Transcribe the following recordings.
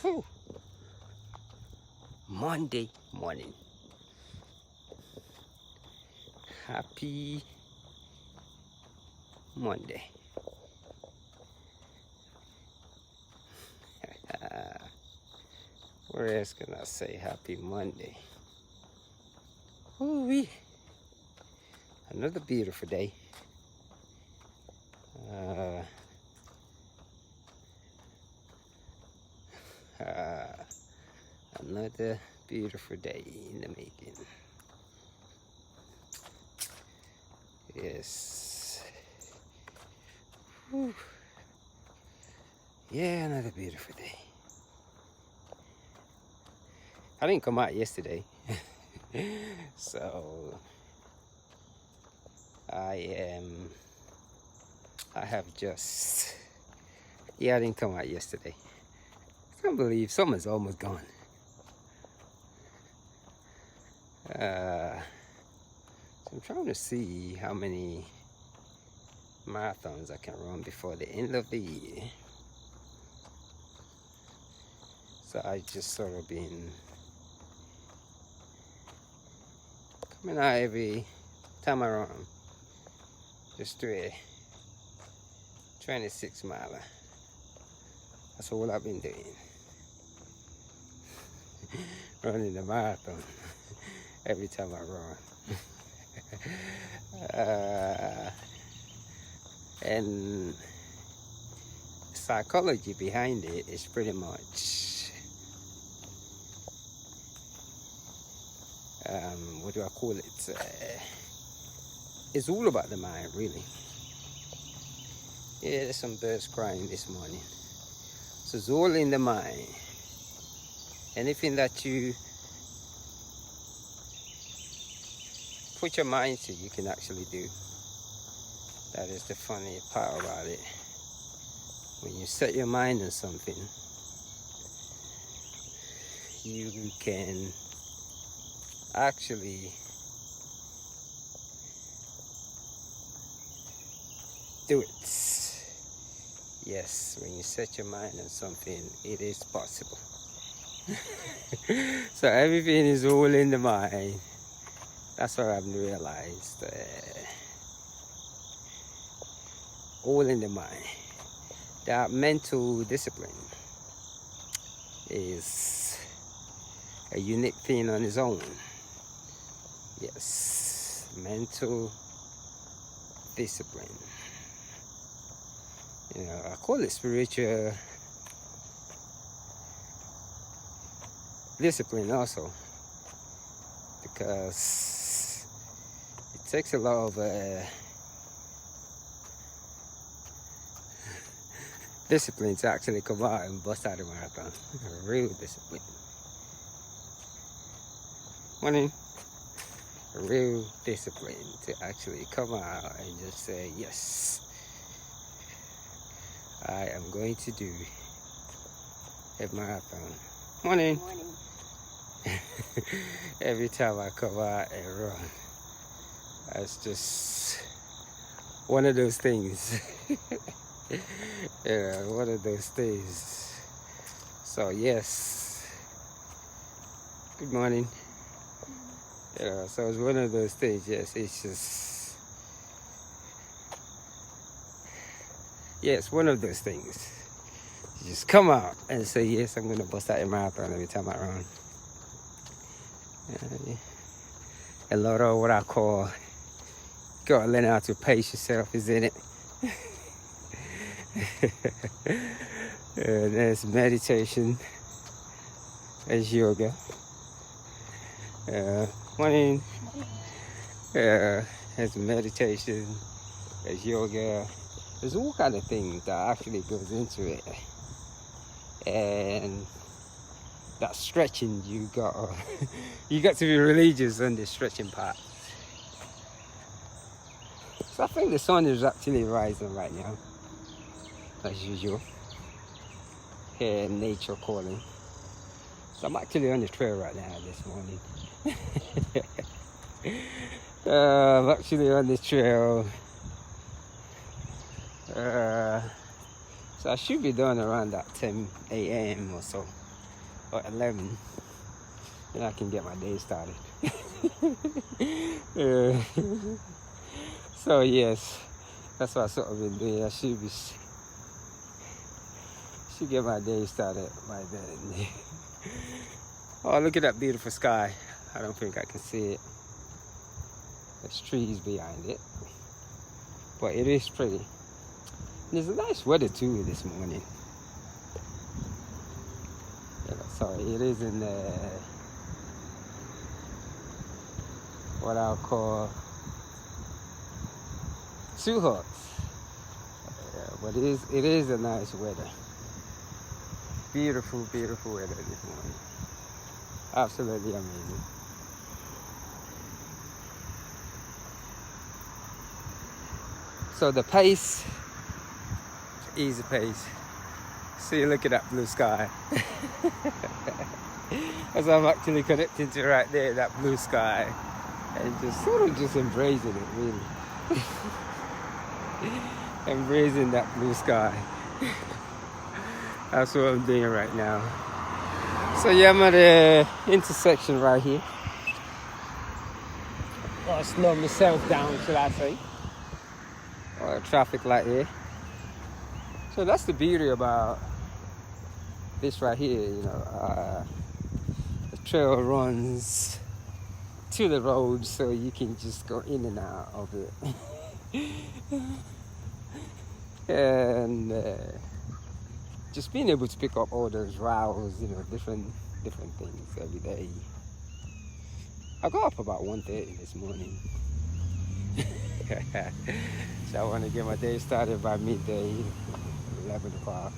Whew. Monday morning. Happy Monday. Where else can I say happy Monday? Ooh-wee. Another beautiful day. Another beautiful day in the making. Yes. Whew. Yeah, another beautiful day. I didn't come out yesterday. So I have just, I didn't come out yesterday. I can't believe summer's almost gone. So I'm trying to see how many marathons I can run before the end of the year. So I just sort of been coming out every time I run. Just do a 26 miler. That's all I've been doing. Running the marathon every time I run. And psychology behind it is pretty much, what do I call it? It's all about the mind, really. Yeah, there's some birds crying this morning. So it's all in the mind. Anything that you put your mind to, you can actually do. That is the funny part about it. When you set your mind on something, you can actually do it. Yes, when you set your mind on something, it is possible. So everything is all in the mind. That's what I've realized. All in the mind. That mental discipline is a unique thing on its own. Yes, mental discipline. You know, I call it spiritual discipline also, because it takes a lot of discipline to actually come out and bust out a marathon. Real discipline. Morning. Real discipline to actually come out and just say, yes, I am going to do a marathon. Morning. Morning. Every time I come out and run, that's just one of those things. Yeah, one of those things. So yes, good morning. Yeah, so it's one of those things. Yes, it's just, yes, one of those things. You just come out and say, yes, I'm gonna bust out a marathon every time I run. A lot of what I call, gotta learn how to pace yourself is in it. There's meditation, there's yoga. Morning. There's meditation, there's yoga. There's all kind of things that actually goes into it. And that stretching, you got to be religious on the stretching part. So I think the sun is actually rising right now, as usual. Here, nature calling. So I'm actually on the trail right now this morning. I'm actually on the trail. So I should be done around that 10 a.m. or so. or 11, then I can get my day started. So yes, that's what I sort of been doing. I should get my day started by then. Oh, look at that beautiful sky. I don't think I can see it. There's trees behind it, but it is pretty. There's a nice weather too this morning. Yeah, sorry, it is in what I'll call too hot. But it is a nice weather. Beautiful, beautiful weather this morning. Absolutely amazing. So the pace, easy pace. See, look at that blue sky. As I'm actually connecting to right there, that blue sky, and just sort of just embracing it, really. Embracing that blue sky. That's what I'm doing right now. So yeah, I'm at the intersection right here. I'll slow myself down, should I say. Or a traffic light here. So that's the beauty about this right here, you know. The trail runs to the road, so you can just go in and out of it. And just being able to pick up all those rows, you know, different things every day. I got up about 1:30 this morning. So I want to get my day started by midday, 11 o'clock.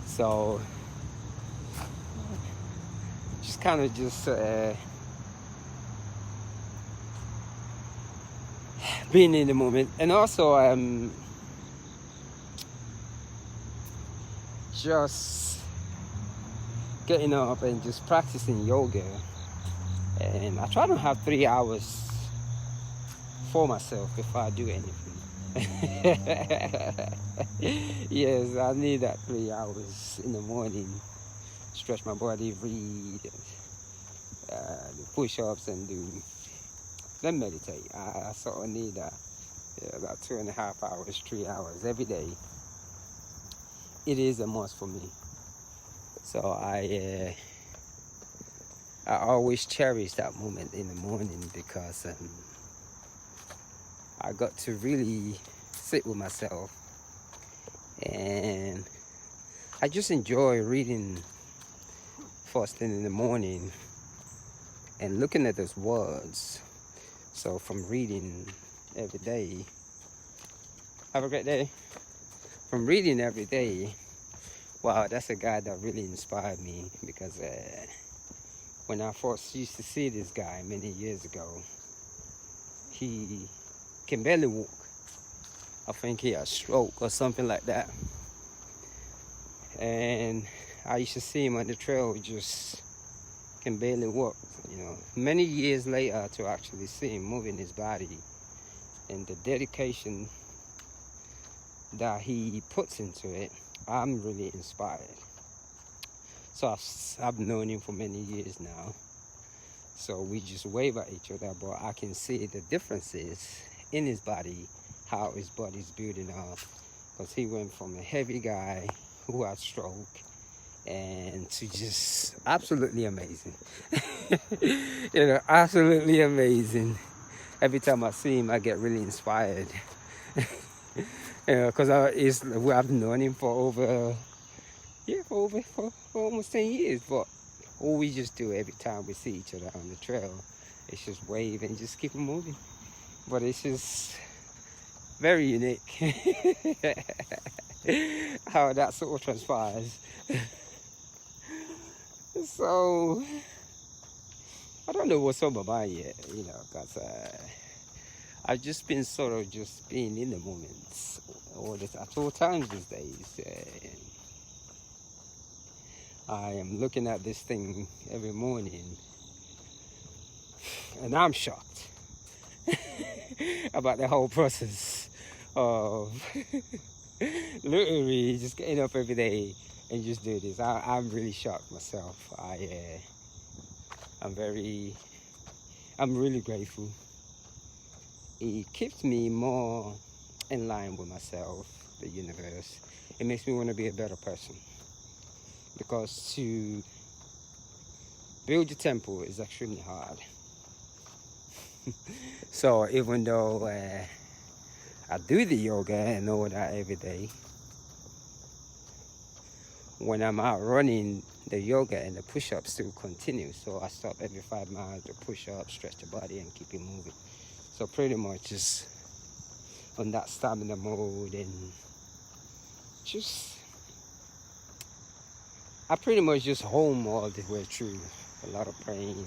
So just kind of being in the moment. And also just getting up and just practicing yoga. And I try to have 3 hours for myself before I do anything. Yes, I need that 3 hours in the morning. Stretch my body, read, do push-ups, and then meditate. I sort of need that. Yeah, about 2.5 hours, 3 hours every day. It is a must for me. So I always cherish that moment in the morning, because I got to really sit with myself, and I just enjoy reading first thing in the morning and looking at those words. So from reading every day, have a great day. From reading every day, wow, that's a guy that really inspired me, because when I first used to see this guy many years ago, he can barely walk. I think he had a stroke or something like that. And I used to see him on the trail, just can barely walk, you know. Many years later, to actually see him moving his body and the dedication that he puts into it, I'm really inspired. So I've known him for many years now. So we just wave at each other, but I can see the differences in his body, how his body's building up. Because he went from a heavy guy who had stroke and to just absolutely amazing. You know, absolutely amazing. Every time I see him, I get really inspired. You know, because I've known him for almost 10 years, but all we just do every time we see each other on the trail is just wave and just keep moving. But it's just very unique how that sort of transpires. So I don't know what's on my mind yet, you know, because I've just been sort of just being in the moments at all times these days. I am looking at this thing every morning, and I'm shocked about the whole process of literally just getting up every day, and just do this. I'm really shocked myself. I'm really grateful. It keeps me more in line with myself, the universe. It makes me want to be a better person, because to build your temple is extremely hard. So even though I do the yoga and all that every day, when I'm out running, the yoga and the push-ups still continue. So I stop every 5 miles to push up, stretch the body, and keep it moving. So pretty much just on that stamina mode, and I pretty much just home all the way through. A lot of praying,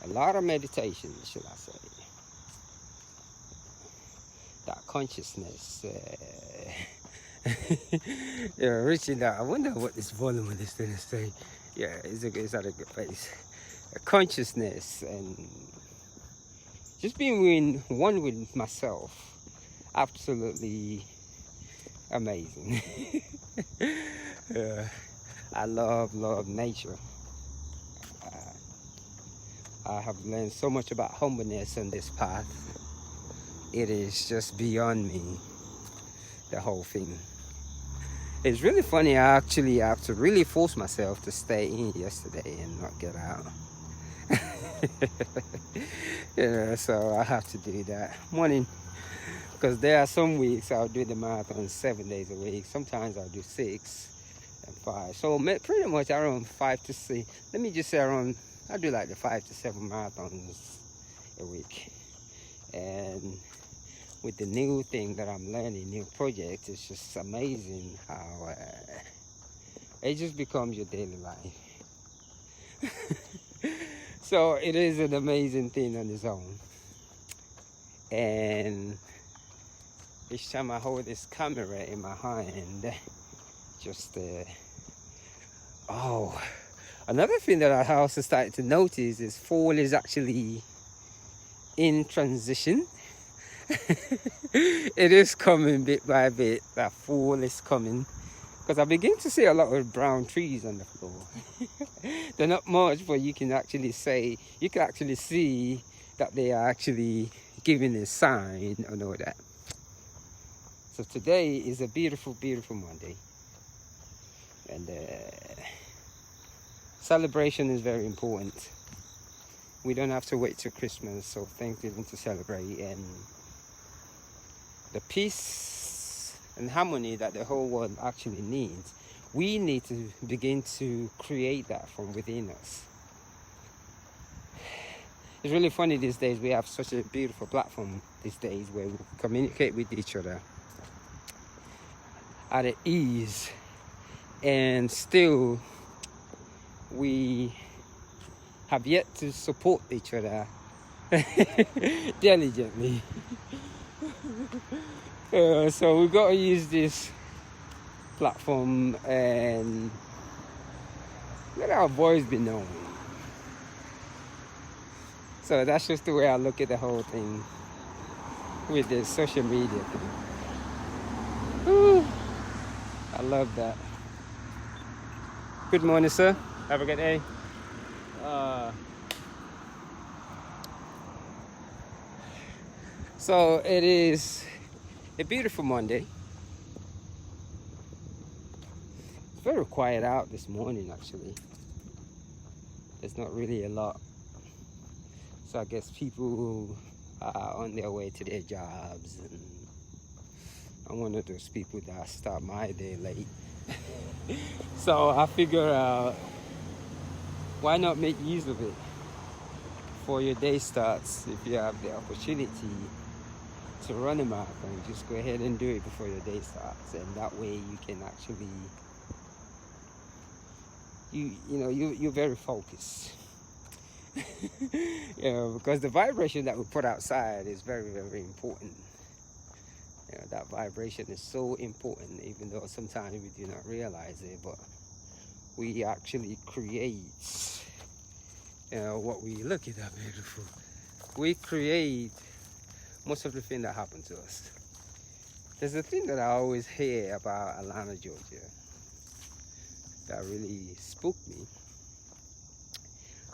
a lot of meditation, should I say. That consciousness. Yeah, reaching that. I wonder what this volume of this thing is saying. Yeah, it's at a good place. Consciousness and just being one with myself. Absolutely amazing. I love nature. I have learned so much about humbleness on this path. It is just beyond me, the whole thing. It's really funny. I actually have to really force myself to stay in yesterday and not get out. Yeah, so I have to do that morning, because there are some weeks I'll do the marathon 7 days a week. Sometimes I'll do 6 and 5. So pretty much around 5 to 6. Let me just say around, I do like the 5 to 7 marathons a week. And with the new thing that I'm learning, new projects, it's just amazing how it just becomes your daily life. So it is an amazing thing on its own. And each time I hold this camera in my hand, just another thing that I also started to notice is fall is actually in transition. It is coming bit by bit. That fall is coming, because I begin to see a lot of brown trees on the floor. They're not much, but you can actually see that they are actually giving a sign and all that. So today is a beautiful Monday, and celebration is very important. We don't have to wait till Christmas or Thanksgiving to celebrate, and the peace and harmony that the whole world actually needs, we need to begin to create that from within us. It's really funny these days. We have such a beautiful platform these days where we communicate with each other at ease, and still we have yet to support each other diligently. So we've got to use this platform and let our voice be known. So that's just the way I look at the whole thing with the social media thing. Ooh, I love that. Good morning, sir. Have a good day. So it is a beautiful Monday. It's very quiet out this morning, actually. There's not really a lot. So I guess people are on their way to their jobs, and I'm one of those people that start my day late. So I figure out, why not make use of it before your day starts? If you have the opportunity to run a marathon, just go ahead and do it before your day starts, and that way you can actually, you're very focused. Because the vibration that we put outside is very, very important. That vibration is so important, even though sometimes we do not realize it, but we actually create what we look at. That beautiful. We create most of the things that happen to us. There's a thing that I always hear about Atlanta, Georgia. that really spooked me.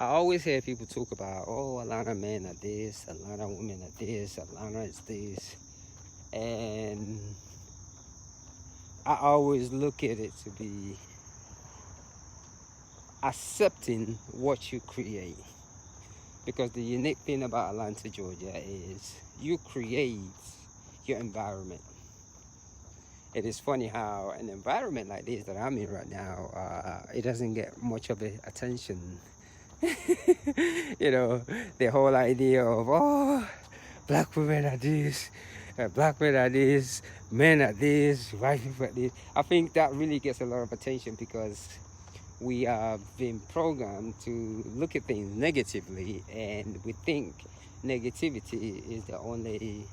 I always hear people talk about, oh, a lot of men are this, a lot of women are this, a lot is this. And I always look at it to be accepting what you create. Because the unique thing about Atlanta, Georgia is you create your environment. It is funny how an environment like this that I'm in right now, it doesn't get much of attention. You know, the whole idea of, oh, black women are this, black men are this, men are this, white people are this. I think that really gets a lot of attention because we have been programmed to look at things negatively, and we think negativity is the only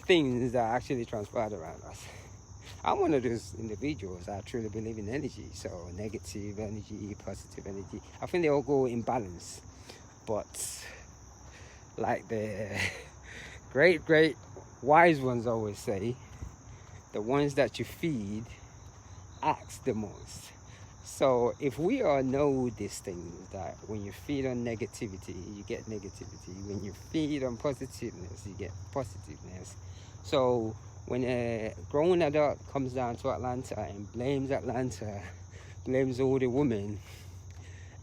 things that actually transpire around us. I'm one of those individuals. I truly believe in energy. So negative energy, positive energy, I think they all go in balance. But like the great wise ones always say, the ones that you feed ask the most. So if we all know these things, that when you feed on negativity, you get negativity. When you feed on positiveness, you get positiveness. So when a grown adult comes down to Atlanta and blames all the women,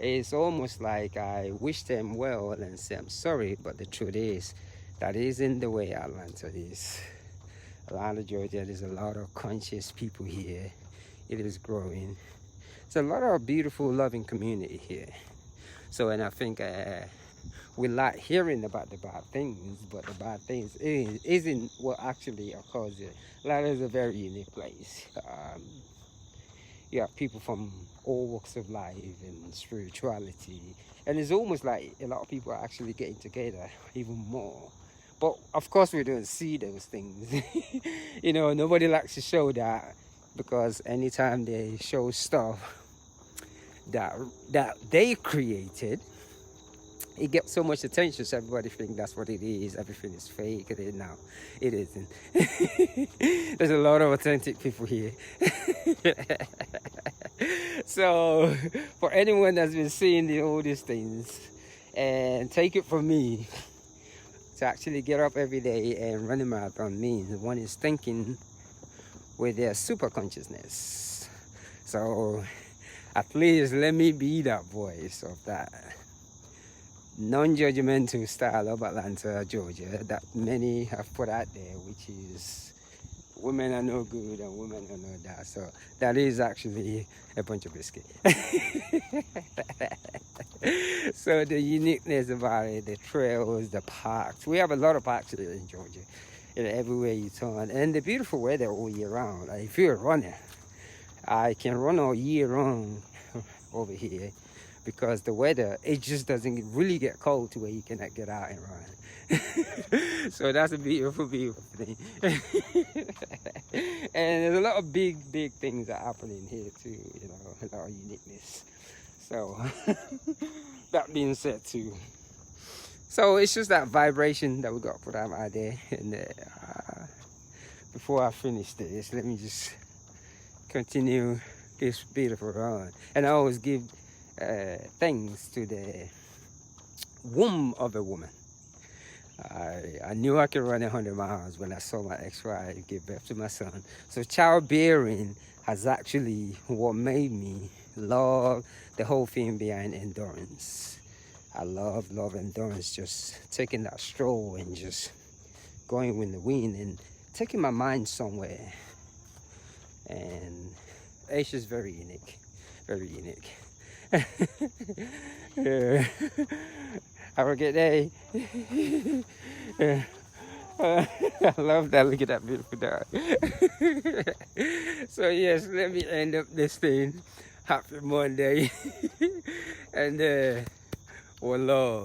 it's almost like I wish them well and say I'm sorry, but the truth is that isn't the way Atlanta is. Atlanta, Georgia, there's a lot of conscious people here. It is growing. It's a lot of beautiful, loving community here. So, and I think we like hearing about the bad things, but the bad things isn't what actually occurs here. Atlanta is a very unique place. You have people from all walks of life and spirituality, and it's almost like a lot of people are actually getting together even more. But of course we don't see those things. You know, nobody likes to show that, because anytime they show stuff that they created, it gets so much attention, so everybody thinks that's what it is. Everything is fake. No, it isn't. There's a lot of authentic people here. So for anyone that's been seeing all these things, and take it from me, to actually get up every day and run a marathon means one is thinking with their super consciousness. So at least let me be that voice of that non-judgmental style of Atlanta, Georgia, that many have put out there, which is women are no good and women are no that. So that is actually a bunch of biscuit. So the uniqueness about it, the trails, the parks. We have a lot of parks here in Georgia. You know, everywhere you turn, and the beautiful weather all year round. Like, if you're a runner, I can run all year round over here, because the weather, it just doesn't really get cold to where you cannot get out and run. So that's a beautiful, beautiful thing. And there's a lot of big things that happen in here too, you know, a lot of uniqueness. So that being said too, so it's just that vibration that we got to put out there. And before I finish this, let me just continue this beautiful run. And I always give thanks to the womb of a woman. I knew I could run 100 miles when I saw my ex-wife give birth to my son. So childbearing has actually what made me love the whole thing behind endurance. I love endurance, just taking that stroll and just going with the wind and taking my mind somewhere. And it's just very unique, very unique. Have a good day. I love that. Look at that beautiful dog. So yes, let me end up this thing. Happy Monday. And one love.